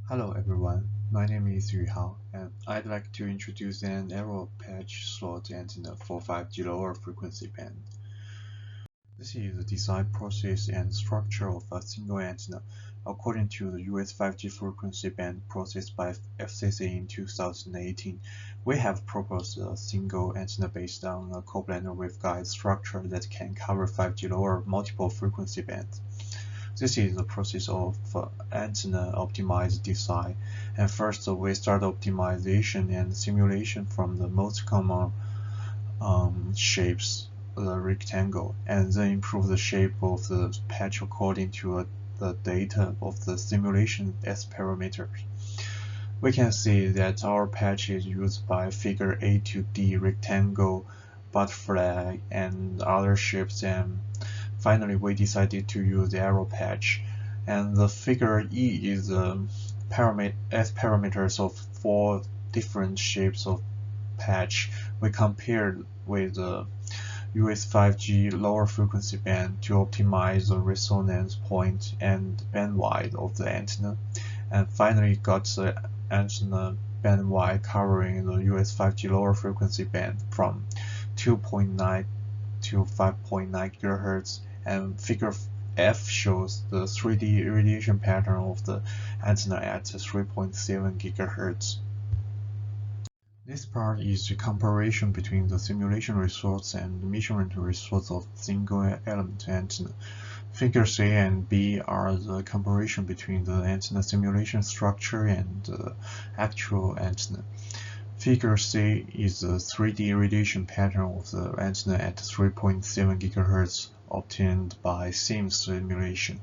Hello everyone, my name is Yuhao, and I'd like to introduce an arrow patch slot antenna for 5G lower frequency band. This is the design process and structure of a single antenna according to the US 5G frequency band processed by FCC in 2018. We have proposed a single antenna based on a coplanar waveguide structure that can cover 5G lower multiple frequency bands. This is the process of antenna optimized design, and first we start optimization and simulation from the most common shapes, the rectangle, and then improve the shape of the patch according to the data of the simulation as parameters. We can see that our patch is used by figure A to D rectangle, butterfly, and other shapes, and finally we decided to use the arrow patch. And the figure E is as parameters of four different shapes of patch. We compared with the US 5G lower frequency band to optimize the resonance point and bandwidth of the antenna, and finally got the antenna bandwidth covering the US 5G lower frequency band from 2.9 to 5.9 GHz, and figure F shows the 3D radiation pattern of the antenna at 3.7 GHz. This part is the comparison between the simulation results and the measurement results of single-element antenna. Figures A and B are the comparison between the antenna simulation structure and the actual antenna. Figure C is the 3D radiation pattern of the antenna at 3.7 GHz obtained by SIMS simulation.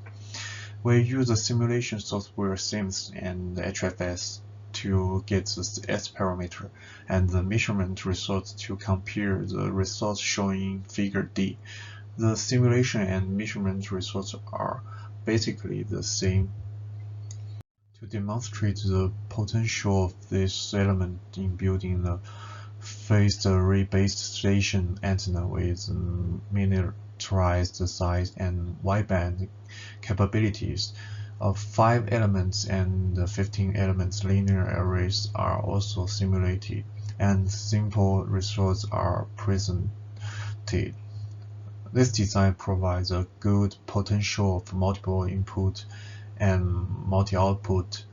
We use the simulation software SIMS and HFS to get the S parameter and the measurement results to compare the results shown in figure D. The simulation and measurement results are basically the same. To demonstrate the potential of this element in building the phased array-based station antenna with miniaturized size and wideband capabilities, 5 elements and 15 elements linear arrays are also simulated, and simple results are presented. This design provides a good potential of multiple input and multi-output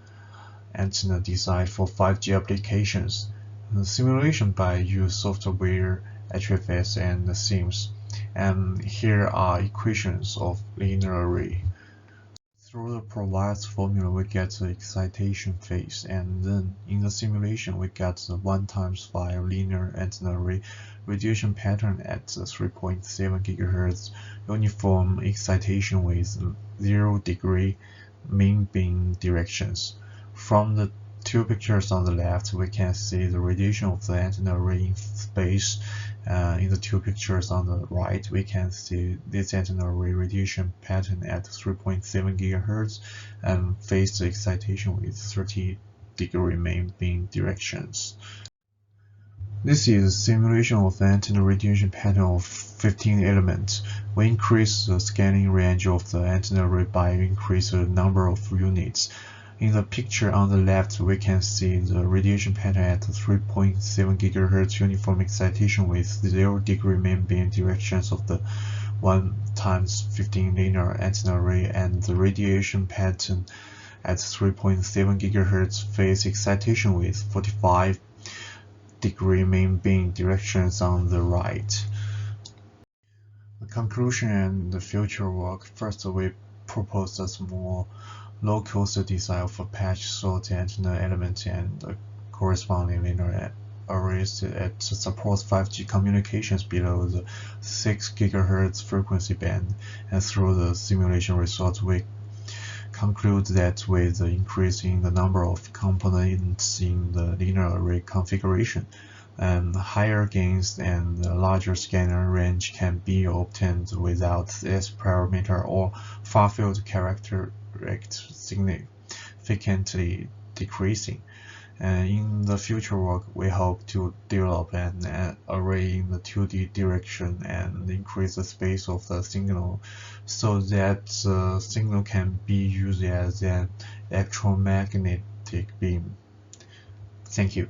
antenna design for 5G applications. The simulation by use software, HFS, and SIMS, and here are equations of linear array. Through the provided formula we get the excitation phase, and then in the simulation we get the 1 times 5 linear antenna array radiation pattern at 3.7 GHz uniform excitation with 0 degree mean beam directions. From the two pictures on the left, we can see the radiation of the antenna array in space. In the two pictures on the right, we can see this antenna array radiation pattern at 3.7 GHz and phased excitation with 30 degree main beam directions. This is a simulation of antenna radiation pattern of 15 elements. We increase the scanning range of the antenna array by increasing the number of units. In the picture on the left, we can see the radiation pattern at 3.7 GHz uniform excitation with 0 degree main beam directions of the 1 times 15 linear antenna array, and the radiation pattern at 3.7 GHz phase excitation with 45 degree main beam directions on the right. The conclusion and the future work. First, we propose a small low-cost design of a patch slot antenna element and the corresponding linear arrays that supports 5G communications below the 6 GHz frequency band, and through the simulation results we conclude that with the increase in the number of components in the linear array configuration, and higher gains and a larger scanner range can be obtained without S parameter or far-field character significantly decreasing. In the future work, we hope to develop an array in the 2D direction and increase the space of the signal so that the signal can be used as an electromagnetic magnetic beam. Thank you.